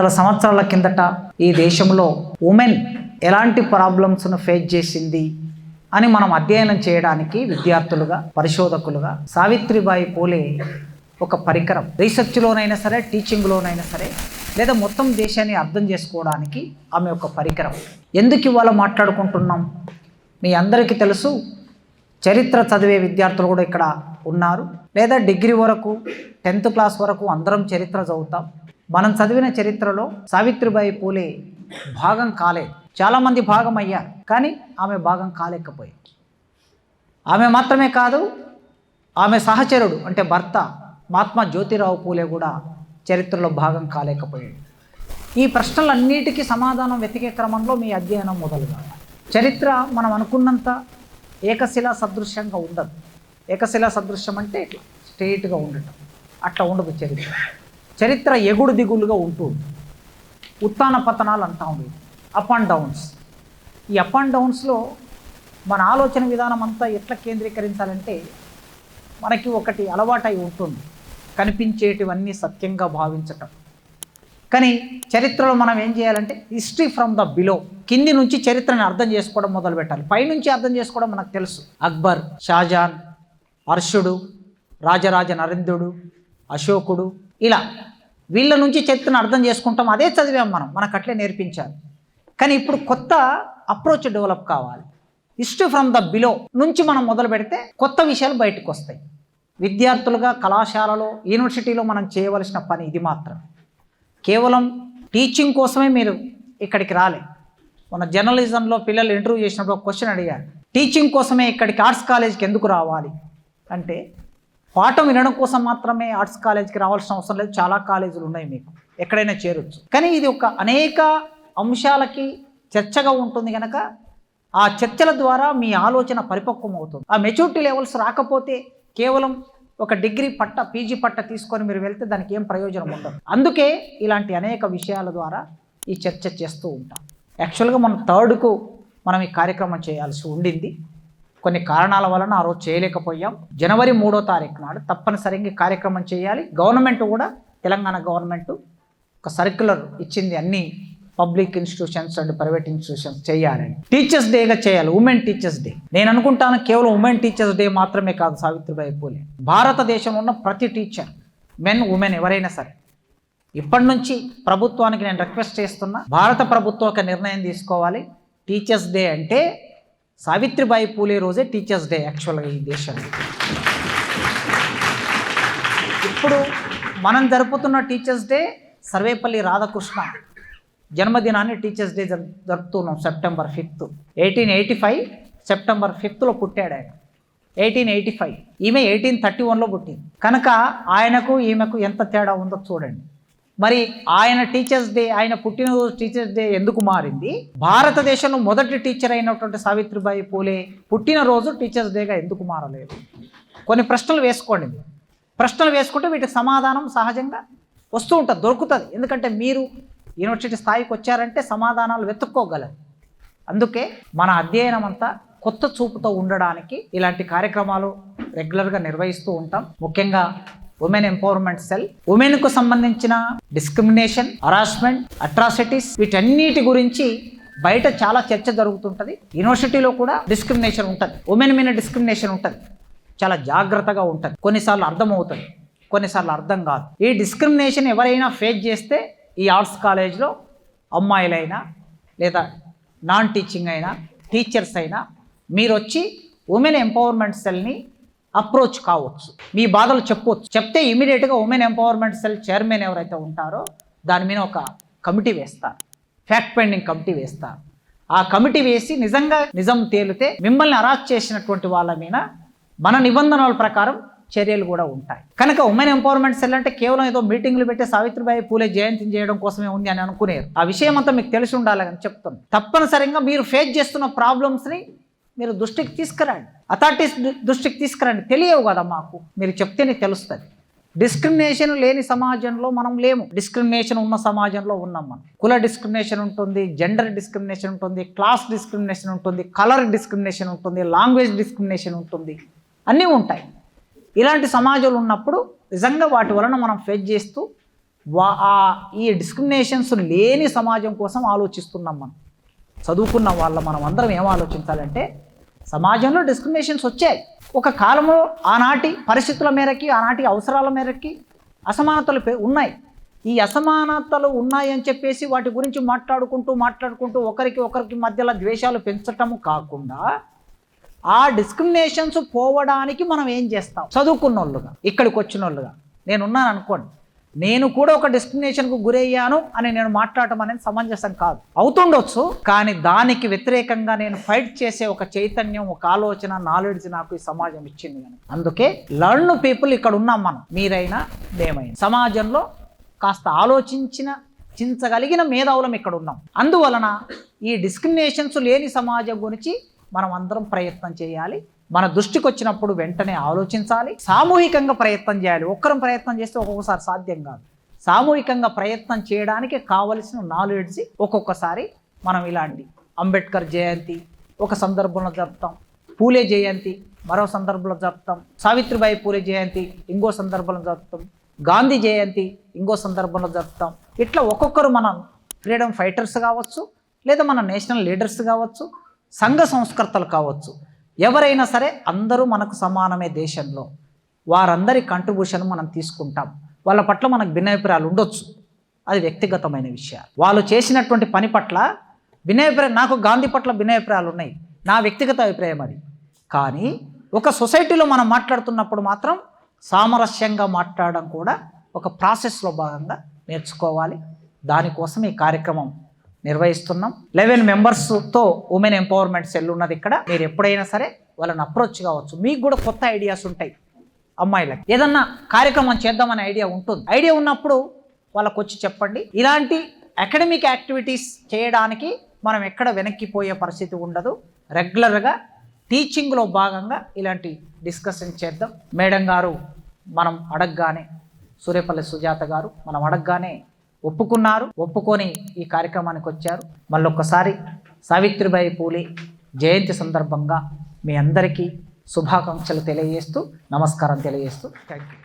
వందల సంవత్సరాల కిందట ఈ దేశంలో ఉమెన్ ఎలాంటి ప్రాబ్లమ్స్ను ఫేస్ చేసింది అని మనం అధ్యయనం చేయడానికి విద్యార్థులుగా పరిశోధకులుగా సావిత్రిబాయి పూలే ఒక పరికరం. రీసెర్చ్లోనైనా సరే, టీచింగ్లోనైనా సరే, లేదా మొత్తం దేశాన్ని అర్థం చేసుకోవడానికి ఆమె ఒక పరికరం. ఎందుకు ఇవాళ మాట్లాడుకుంటున్నాం? మీ అందరికీ తెలుసు, చరిత్ర చదివే విద్యార్థులు కూడా ఇక్కడ ఉన్నారు, లేదా డిగ్రీ వరకు 10th క్లాస్ వరకు అందరం చరిత్ర చదువుతాం. మనం చదివిన చరిత్రలో సావిత్రిబాయి పూలే భాగం కాలేదు. చాలామంది భాగం అయ్యారు, కానీ ఆమె భాగం కాలేకపోయారు. ఆమె మాత్రమే కాదు, ఆమె సహచరుడు అంటే భర్త మహాత్మా జ్యోతిరావు పూలే కూడా చరిత్రలో భాగం కాలేకపోయాడు. ఈ ప్రశ్నలన్నిటికీ సమాధానం వెతికే క్రమంలో మీ అధ్యయనం మొదలుగా. చరిత్ర మనం అనుకున్నంత ఏకశిలా సదృశ్యంగా ఉండదు. ఏకశిలా సదృశ్యం అంటే స్ట్రెయిట్గా ఉండటం, అట్లా ఉండదు. చరిత్ర ఎగుడు దిగులుగా ఉంటుంది. ఉత్తాన పతనాలు అంటా ఉండేది, అప్ అండ్ డౌన్స్. ఈ అప్ అండ్ డౌన్స్లో మన ఆలోచన విధానం అంతా ఎట్లా కేంద్రీకరించాలంటే, మనకి ఒకటి అలవాటై ఉంటుంది, కనిపించేటివన్నీ సత్యంగా భావించటం. కానీ చరిత్రలో మనం ఏం చేయాలంటే హిస్టరీ ఫ్రమ్ ద బిలో, కింది నుంచి చరిత్రని అర్థం చేసుకోవడం మొదలు పెట్టాలి. పైనుంచి అర్థం చేసుకోవడం మనకు తెలుసు. అక్బర్, షాజహాన్, హర్షుడు, రాజరాజ నరేంద్రుడు, అశోకుడు, ఇలా వీళ్ళ నుంచి చరిత్రను అర్థం చేసుకుంటాం. అదే చదివాం మనం, మనకు అట్లే నేర్పించారు. కానీ ఇప్పుడు కొత్త అప్రోచ్ డెవలప్ కావాలి. హిస్టరీ ఫ్రమ్ ద బిలో నుంచి మనం మొదలు పెడితే కొత్త విషయాలు బయటకు వస్తాయి. విద్యార్థులుగా కళాశాలలో, యూనివర్సిటీలో మనం చేయవలసిన పని ఇది మాత్రం. కేవలం టీచింగ్ కోసమే మీరు ఇక్కడికి రాలే. మన జర్నలిజంలో పిల్లలు ఇంటర్వ్యూ చేసినప్పుడు ఒక క్వశ్చన్ అడిగారు, టీచింగ్ కోసమే ఇక్కడికి ఆర్ట్స్ కాలేజ్కి ఎందుకు రావాలి అంటే, పాఠం వినడం కోసం మాత్రమే ఆర్ట్స్ కాలేజ్కి రావాల్సిన అవసరం లేదు. చాలా కాలేజీలు ఉన్నాయి, మీకు ఎక్కడైనా చేరొచ్చు. కానీ ఇది ఒక అనేక అంశాలకి చర్చగా ఉంటుంది కనుక ఆ చర్చల ద్వారా మీ ఆలోచన పరిపక్వం అవుతుంది. ఆ మెచ్యూరిటీ లెవెల్స్ రాకపోతే కేవలం ఒక డిగ్రీ పట్ట, పీజీ పట్ట తీసుకొని మీరు వెళ్తే దానికి ఏం ప్రయోజనం ఉండదు. అందుకే ఇలాంటి అనేక విషయాల ద్వారా ఈ చర్చ చేస్తూ ఉంటాం. యాక్చువల్గా మనం 3rd మనం ఈ కార్యక్రమం చేయాల్సి ఉండింది. కొన్ని కారణాల వలన ఆ రోజు చేయలేకపోయాం. జనవరి 3వ తారీఖు నాడు తప్పనిసరిగా కార్యక్రమం చేయాలి. గవర్నమెంట్ కూడా, తెలంగాణ గవర్నమెంట్ ఒక సర్క్యులర్ ఇచ్చింది, అన్ని public institutions and private institutions చేయాలని. టీచర్స్ డేగా చేయాలి, ఉమెన్ టీచర్స్ డే. నేను అనుకుంటాను కేవలం ఉమెన్ టీచర్స్ డే మాత్రమే కాదు, సావిత్రిబాయి పూలే భారతదేశంలో ఉన్న ప్రతి టీచర్, మెన్ ఉమెన్ ఎవరైనా సరే, ఇప్పటి నుంచి ప్రభుత్వానికి నేను రిక్వెస్ట్ చేస్తున్నా, భారత ప్రభుత్వం ఒక నిర్ణయం తీసుకోవాలి. టీచర్స్ డే అంటే సావిత్రిబాయి పూలే రోజే టీచర్స్ డే యాక్చువల్గా ఈ దేశంలో. ఇప్పుడు మనం జరుపుతున్న టీచర్స్ డే సర్వేపల్లి రాధాకృష్ణ జన్మదినాన్ని టీచర్స్ డే జరుపుతున్నాం. సెప్టెంబర్ 5, 1885 సెప్టెంబర్ 5లో పుట్టాడు ఆయన. 1885, ఈమె 1831లో పుట్టింది. కనుక ఆయనకు ఈమెకు ఎంత తేడా ఉందో చూడండి. మరి ఆయన టీచర్స్ డే, ఆయన పుట్టినరోజు టీచర్స్ డే ఎందుకు మారింది? భారతదేశంలో మొదటి టీచర్ అయినటువంటి సావిత్రిబాయి పూలే పుట్టినరోజు టీచర్స్ డేగా ఎందుకు మారలేదు? కొన్ని ప్రశ్నలు వేసుకోండి. ప్రశ్నలు వేసుకుంటే వీటికి సమాధానం సహజంగా వస్తూ ఉంటుంది, దొరుకుతుంది. ఎందుకంటే మీరు యూనివర్సిటీ స్థాయికి వచ్చారంటే సమాధానాలు వెతుక్కోగలరు. అందుకే మన అధ్యయనం అంతా కొత్త చూపుతో ఉండడానికి ఇలాంటి కార్యక్రమాలు రెగ్యులర్గా నిర్వహిస్తూ ఉంటాం. ముఖ్యంగా ఉమెన్ ఎంపవర్మెంట్ సెల్, ఉమెన్కు సంబంధించిన డిస్క్రిమినేషన్, హరాస్మెంట్, అట్రాసిటీస్, వీటన్నిటి గురించి బయట చాలా చర్చ జరుగుతుంటుంది. యూనివర్సిటీలో కూడా డిస్క్రిమినేషన్ ఉంటుంది, ఉమెన్ మీద డిస్క్రిమినేషన్ ఉంటుంది. చాలా జాగ్రత్తగా ఉంటుంది. కొన్నిసార్లు అర్థమవుతుంది, కొన్నిసార్లు అర్థం కాదు. ఈ డిస్క్రిమినేషన్ ఎవరైనా ఫేస్ చేస్తే ఈ ఆర్ట్స్ కాలేజ్లో అమ్మాయిలైనా లేదా నాన్ టీచింగ్ అయినా టీచర్స్ అయినా మీరు వచ్చి ఉమెన్ ఎంపవర్మెంట్ సెల్ని అప్రోచ్ కావచ్చు, మీ బాధలు చెప్పవచ్చు. చెప్తే ఇమీడియట్గా ఉమెన్ ఎంపవర్మెంట్ సెల్ చైర్మన్ ఎవరైతే ఉంటారో దాని మీద ఒక కమిటీ వేస్తారు, ఫ్యాక్ట్ ఫైండింగ్ కమిటీ వేస్తారు. ఆ కమిటీ వేసి నిజం తేలితే మిమ్మల్ని అరెస్ట్ చేసినటువంటి వాళ్ళ మీద మన నిబంధనల ప్రకారం చర్యలు కూడా ఉంటాయి. కనుక ఉమెన్ ఎంపవర్మెంట్ సెల్ అంటే కేవలం ఏదో మీటింగ్లు పెట్టి సావిత్రిబాయి పూలే జయంతిని చేయడం కోసమే ఉంది అని అనుకునేరు. ఆ విషయం అంతా మీకు తెలిసి ఉండాలని చెప్తాను. తప్పనిసరిగా మీరు ఫేస్ చేస్తున్న ప్రాబ్లమ్స్ని మీరు దృష్టికి తీసుకురండి, అథారిటీస్ దృష్టికి తీసుకురండి. తెలియవు కదా మాకు, మీరు చెప్తేనే తెలుస్తుంది. డిస్క్రిమినేషన్ లేని సమాజంలో మనం లేము, డిస్క్రిమినేషన్ ఉన్న సమాజంలో ఉన్నాం మనం. కుల డిస్క్రిమినేషన్ ఉంటుంది, జెండర్ డిస్క్రిమినేషన్ ఉంటుంది, క్లాస్ డిస్క్రిమినేషన్ ఉంటుంది, కలర్ డిస్క్రిమినేషన్ ఉంటుంది, లాంగ్వేజ్ డిస్క్రిమినేషన్ ఉంటుంది, అన్నీ ఉంటాయి. ఇలాంటి సమాజంలో ఉన్నప్పుడు నిజంగా వాటి వలన మనం ఫేస్ చేస్తూ ఈ డిస్క్రిమినేషన్స్ లేని సమాజం కోసం ఆలోచిస్తున్నాం. చదువుకున్న మనం అందరం ఏం ఆలోచించాలంటే, సమాజంలో డిస్క్రిమినేషన్స్ వచ్చాయి. ఒక కాలంలో ఆనాటి పరిస్థితుల మేరకి, ఆనాటి అవసరాల మేరకి అసమానతలు ఉన్నాయి. ఈ అసమానతలు ఉన్నాయని చెప్పేసి వాటి గురించి మాట్లాడుకుంటూ ఒకరికి మధ్యలో ద్వేషాలు పెంచటము కాకుండా, ఆ డిస్క్రిమినేషన్స్ పోవడానికి మనం ఏం చేస్తాం? చదువుకున్న వాళ్ళుగా, ఇక్కడికి వచ్చిన వాళ్ళుగా నేనున్నాను అనుకోండి, నేను కూడా ఒక డిస్క్రిమినేషన్కు గురయ్యాను అని నేను మాట్లాడటం అనేది సమంజసం కాదు. అవుతుండొచ్చు, కానీ దానికి వ్యతిరేకంగా నేను ఫైట్ చేసే ఒక చైతన్యం, ఒక ఆలోచన, నాలెడ్జ్ నాకు ఈ సమాజం ఇచ్చింది. అందుకే లర్న్ పీపుల్ ఇక్కడ ఉన్నాం మనం, మీరైనా మేమైనా. సమాజంలో కాస్త చించగలిగిన మేధావులం ఇక్కడ ఉన్నాం. అందువలన ఈ డిస్క్రిమినేషన్స్ లేని సమాజం గురించి మనం అందరం ప్రయత్నం చేయాలి. మన దృష్టికి వచ్చినప్పుడు వెంటనే ఆలోచించాలి. సామూహికంగా ప్రయత్నం చేయాలి. ఒక్కరం ప్రయత్నం చేస్తే ఒక్కొక్కసారి సాధ్యం కాదు. సామూహికంగా ప్రయత్నం చేయడానికి కావలసిన నాలెడ్జ్ ఒక్కొక్కసారి మనం ఇలాంటి అంబేద్కర్ జయంతి ఒక సందర్భంలో జరుపుతాం, పూలే జయంతి మరో సందర్భంలో జరుపుతాం, సావిత్రిబాయి పూలే జయంతి ఇంకో సందర్భంలో జరుపుతాం, గాంధీ జయంతి ఇంకో సందర్భంలో జరుపుతాం. ఇట్లా ఒక్కొక్కరు మనం ఫ్రీడమ్ ఫైటర్స్ కావచ్చు, లేదా మన నేషనల్ లీడర్స్ కావచ్చు, సంఘ సంస్కర్తలు కావచ్చు, ఎవరైనా సరే అందరూ మనకు సమానమే దేశంలో. వారందరి కంట్రిబ్యూషన్ మనం తీసుకుంటాం. వాళ్ళ పట్ల మనకు భిన్నాభిప్రాయాలు ఉండొచ్చు, అది వ్యక్తిగతమైన విషయాలు. వాళ్ళు చేసినటువంటి పని పట్ల భిన్నాభిప్రాయం, నాకు గాంధీ పట్ల భిన్నాభిప్రాయాలు ఉన్నాయి, నా వ్యక్తిగత అభిప్రాయం అది. కానీ ఒక సొసైటీలో మనం మాట్లాడుతున్నప్పుడు మాత్రం సామరస్యంగా మాట్లాడడం కూడా ఒక ప్రాసెస్లో భాగంగా నేర్చుకోవాలి. దానికోసం ఈ కార్యక్రమం నిర్వహిస్తున్నాం. 11 మెంబర్స్తో ఉమెన్ ఎంపవర్మెంట్ సెల్ ఉన్నది ఇక్కడ. మీరు ఎప్పుడైనా సరే వాళ్ళని అప్రోచ్ కావచ్చు. మీకు కూడా కొత్త ఐడియాస్ ఉంటాయి. అమ్మాయిలకి ఏదన్నా కార్యక్రమం చేద్దామనే ఐడియా ఉంటుంది. ఐడియా ఉన్నప్పుడు వాళ్ళకు వచ్చి చెప్పండి. ఇలాంటి అకాడమిక్ యాక్టివిటీస్ చేయడానికి మనం ఎక్కడ వెనక్కిపోయే పరిస్థితి ఉండదు. రెగ్యులర్గా టీచింగ్లో భాగంగా ఇలాంటి డిస్కషన్ చేద్దాం. మేడం గారు మనం అడగగానే, సూర్యపల్లి సుజాత గారు మనం అడగగానే ఒప్పుకొని ఈ కార్యక్రమానికి వచ్చారు. మళ్ళొక్కసారి సావిత్రిబాయి పూలే జయంతి సందర్భంగా మీ అందరికీ శుభాకాంక్షలు తెలియజేస్తూ, నమస్కారం తెలియజేస్తూ, థ్యాంక్ యూ.